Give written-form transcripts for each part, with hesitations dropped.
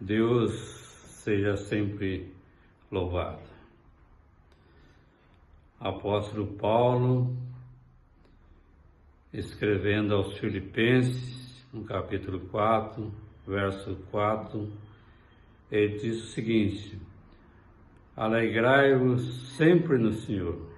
Deus seja sempre louvado. Apóstolo Paulo, escrevendo aos Filipenses, no capítulo 4, verso 4, ele diz o seguinte: alegrai-vos sempre no Senhor.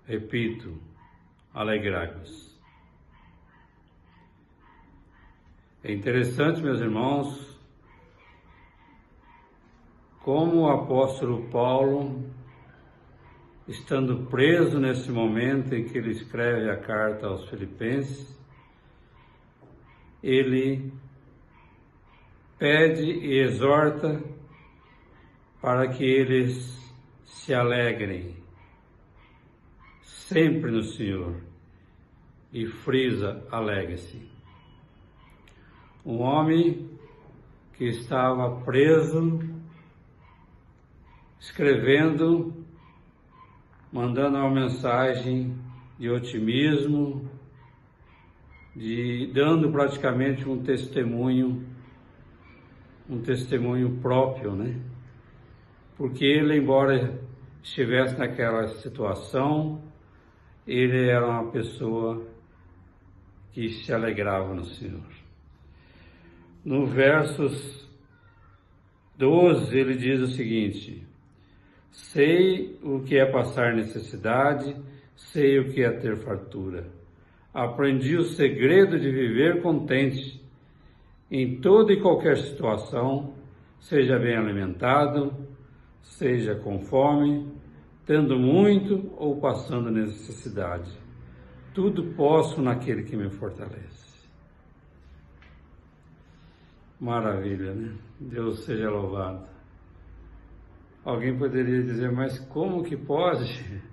Repito, alegrai-vos. É interessante, meus irmãos, como o apóstolo Paulo, estando preso nesse momento em que ele escreve a carta aos Filipenses, ele pede e exorta para que eles se alegrem sempre no Senhor, e frisa: alegre-se. Um homem que estava preso, escrevendo, mandando uma mensagem de otimismo, dando praticamente um testemunho próprio, né? Porque ele, embora estivesse naquela situação, ele era uma pessoa que se alegrava no Senhor. No versos 12, ele diz o seguinte: sei o que é passar necessidade, sei o que é ter fartura. Aprendi o segredo de viver contente em toda e qualquer situação, seja bem alimentado, seja com fome, tendo muito ou passando necessidade. Tudo posso naquele que me fortalece. Maravilha, né? Deus seja louvado. Alguém poderia dizer, mas como que pode?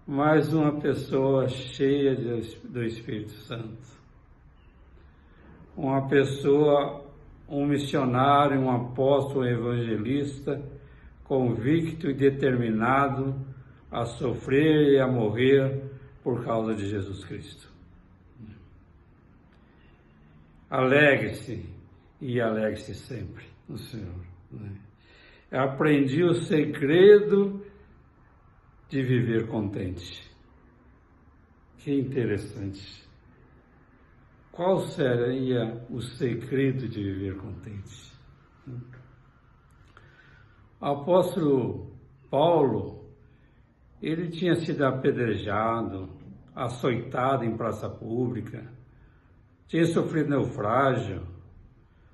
Mais uma pessoa cheia do Espírito Santo. Uma pessoa, um missionário, um apóstolo, um evangelista, convicto e determinado a sofrer e a morrer por causa de Jesus Cristo. Alegre-se e alegre-se sempre no Senhor. Aprendi o segredo de viver contente. Que interessante. Qual seria o segredo de viver contente? O apóstolo Paulo, ele tinha sido apedrejado, açoitado em praça pública, tinha sofrido naufrágio,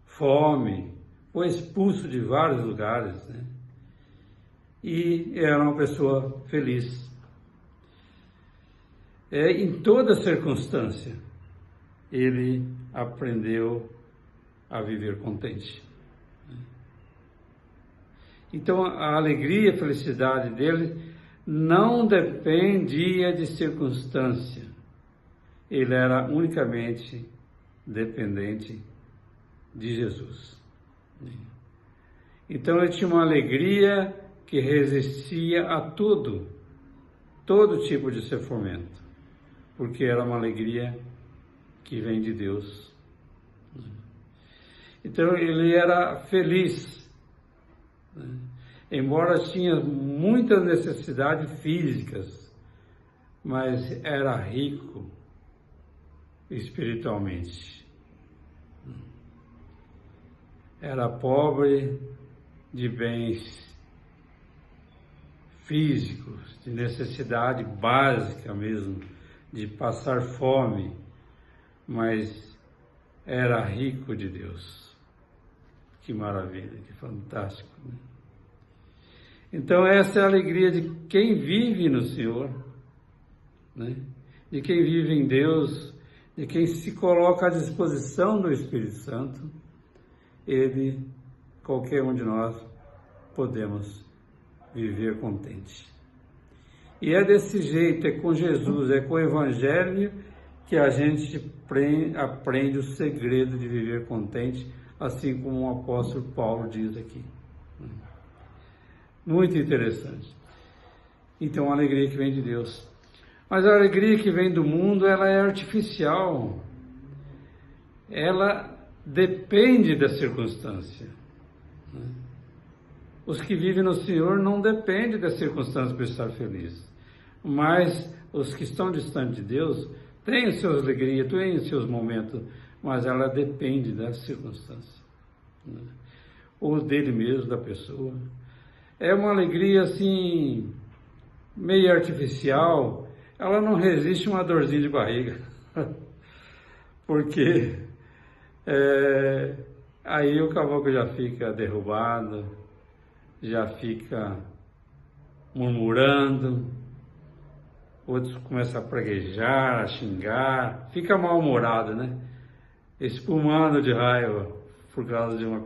fome, foi expulso de vários lugares, né? E era uma pessoa feliz. Em toda circunstância, ele aprendeu a viver contente. Então, a alegria e a felicidade dele não dependia de circunstância. Ele era unicamente dependente de Jesus. Então, ele tinha uma alegria que resistia a todo tipo de sofrimento, porque era uma alegria que vem de Deus. Então, ele era feliz, embora tinha muitas necessidades físicas, mas era rico espiritualmente. Era pobre de bens físicos, de necessidade básica mesmo, de passar fome, mas era rico de Deus. Que maravilha, que fantástico, né? Então essa é a alegria de quem vive no Senhor, né? De quem vive em Deus, de quem se coloca à disposição do Espírito Santo. Ele, qualquer um de nós, podemos viver contente. E é desse jeito, é com Jesus, é com o Evangelho que a gente aprende o segredo de viver contente, assim como o apóstolo Paulo diz aqui. Muito interessante. Então, a alegria que vem de Deus. Mas a alegria que vem do mundo, ela é artificial. Ela depende da circunstância. Os que vivem no Senhor não dependem da circunstância para estar felizes. Mas os que estão distantes de Deus têm suas alegrias, têm seus momentos, mas ela depende da circunstância, ou dele mesmo, da pessoa. É uma alegria assim, meio artificial, ela não resiste a uma dorzinha de barriga, porque aí o caboclo já fica derrubado, já fica murmurando, outros começam a praguejar, a xingar, fica mal-humorado, né? Espumando de raiva por causa de uma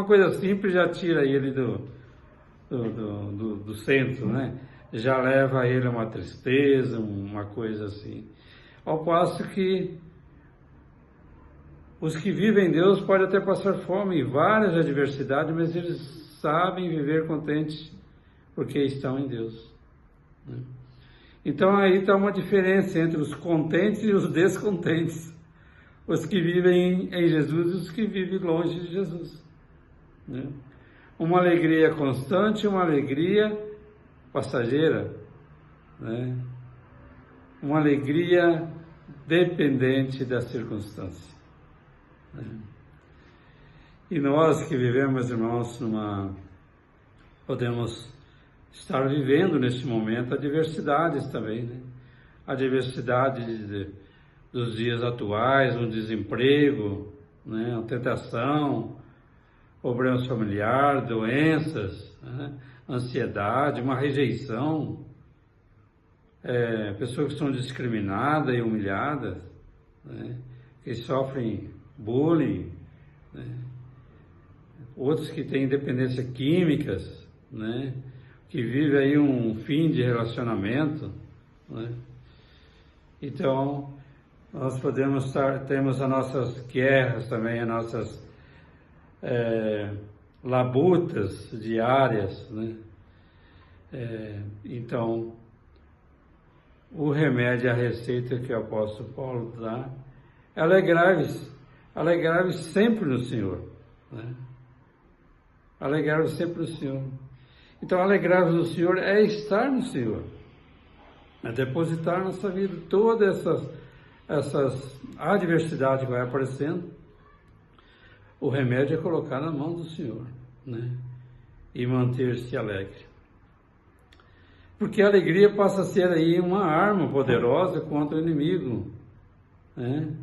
coisa simples já tira ele do centro, né? Já leva ele a uma tristeza, uma coisa assim. Ao passo que os que vivem em Deus podem até passar fome e várias adversidades, mas eles sabem viver contentes porque estão em Deus, né? Então aí está uma diferença entre os contentes e os descontentes, os que vivem em Jesus e os que vivem longe de Jesus, né? Uma alegria constante, uma alegria passageira, né? Uma alegria dependente da circunstância, né? E nós que vivemos, irmãos, podemos estar vivendo neste momento adversidades também, né? A diversidade dos dias atuais, um desemprego, né? Uma tentação, problemas familiares, doenças, né? Ansiedade, uma rejeição, pessoas que são discriminadas e humilhadas, né? Que sofrem bullying, né? Outros que têm dependência químicas, né? Que vivem aí um fim de relacionamento, né? Então, nós temos as nossas guerras também, as nossas labutas diárias, né? Então, o remédio, a receita que o apóstolo Paulo dá, alegrai-vos sempre no Senhor, né? Alegrai-vos sempre no Senhor. Então, alegrar-vos no Senhor é estar no Senhor, é depositar na nossa vida todas essas adversidades que vai aparecendo. O remédio é colocar na mão do Senhor, né? E manter-se alegre. Porque a alegria passa a ser aí uma arma poderosa contra o inimigo, né?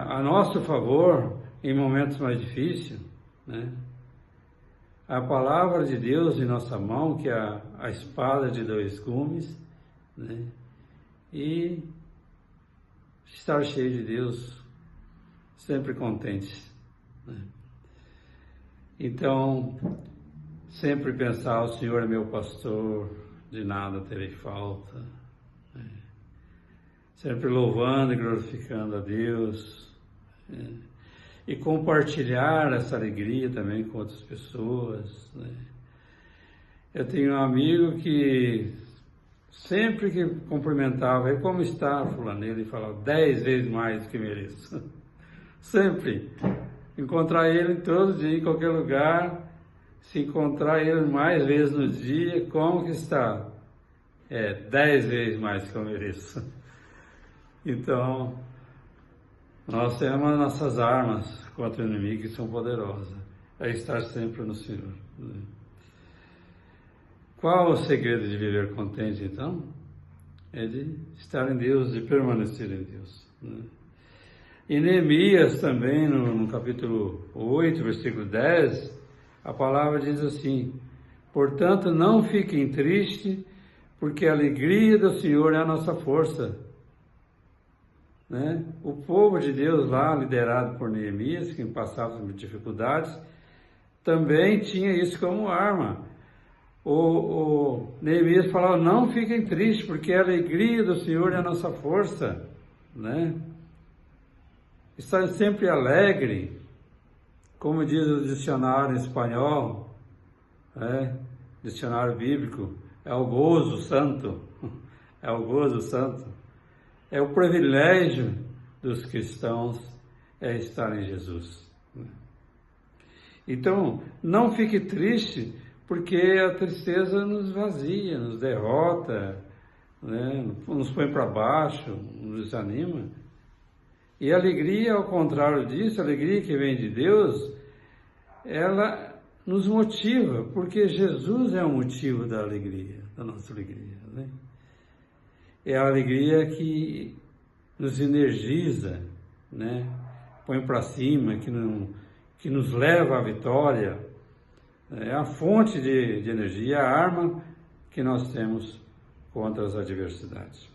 A nosso favor em momentos mais difíceis, né? A palavra de Deus em nossa mão, que é a espada de dois gumes, né? E estar cheio de Deus, sempre contentes, né? Então, sempre pensar, o Senhor é meu pastor, de nada terei falta, né? Sempre louvando e glorificando a Deus, né? E compartilhar essa alegria também com outras pessoas, né? Eu tenho um amigo que sempre que cumprimentava, e como está fulano, ele falava 10 vezes mais do que mereço. Sempre. Encontrar ele todo dia, em qualquer lugar, se encontrar ele mais vezes no dia, como que está? 10 vezes mais que eu mereço. Então, nós temos as nossas armas contra o inimigo que são poderosas. É estar sempre no Senhor, né? Qual o segredo de viver contente, então? É de estar em Deus, de permanecer em Deus, né? Em Neemias também, no capítulo 8, versículo 10, a palavra diz assim: portanto, não fiquem tristes, porque a alegria do Senhor é a nossa força, né? O povo de Deus lá, liderado por Neemias, que passava por dificuldades, também tinha isso como arma. O Neemias falava, não fiquem tristes, porque a alegria do Senhor é a nossa força, né? Estar sempre alegre, como diz o dicionário em espanhol, dicionário bíblico, é o gozo santo, é o gozo santo. É o privilégio dos cristãos é estar em Jesus. Então, não fique triste, porque a tristeza nos vazia, nos derrota, né? Nos põe para baixo, nos desanima. E a alegria, ao contrário disso, a alegria que vem de Deus, ela nos motiva, porque Jesus é o motivo da alegria, da nossa alegria, né? É a alegria que nos energiza, né? Põe para cima, que nos leva à vitória. É a fonte de energia, a arma que nós temos contra as adversidades.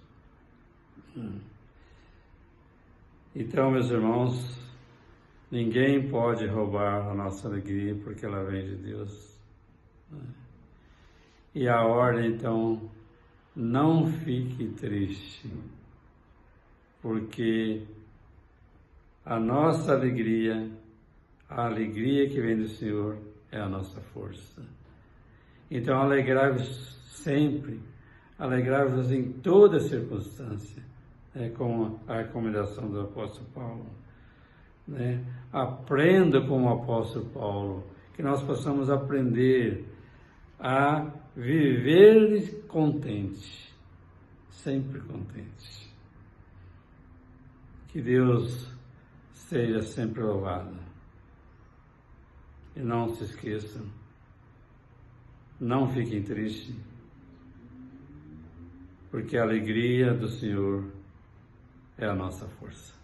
Então, meus irmãos, ninguém pode roubar a nossa alegria, porque ela vem de Deus. E a ordem, então, não fique triste, porque a nossa alegria, a alegria que vem do Senhor, é a nossa força. Então, alegrai-vos sempre, alegrai-vos em toda circunstância, como a recomendação do apóstolo Paulo. Né? Aprenda como o apóstolo Paulo, que nós possamos aprender a viver contente, sempre contente. Que Deus seja sempre louvado. E não se esqueçam, não fiquem tristes, porque a alegria do Senhor é a nossa força.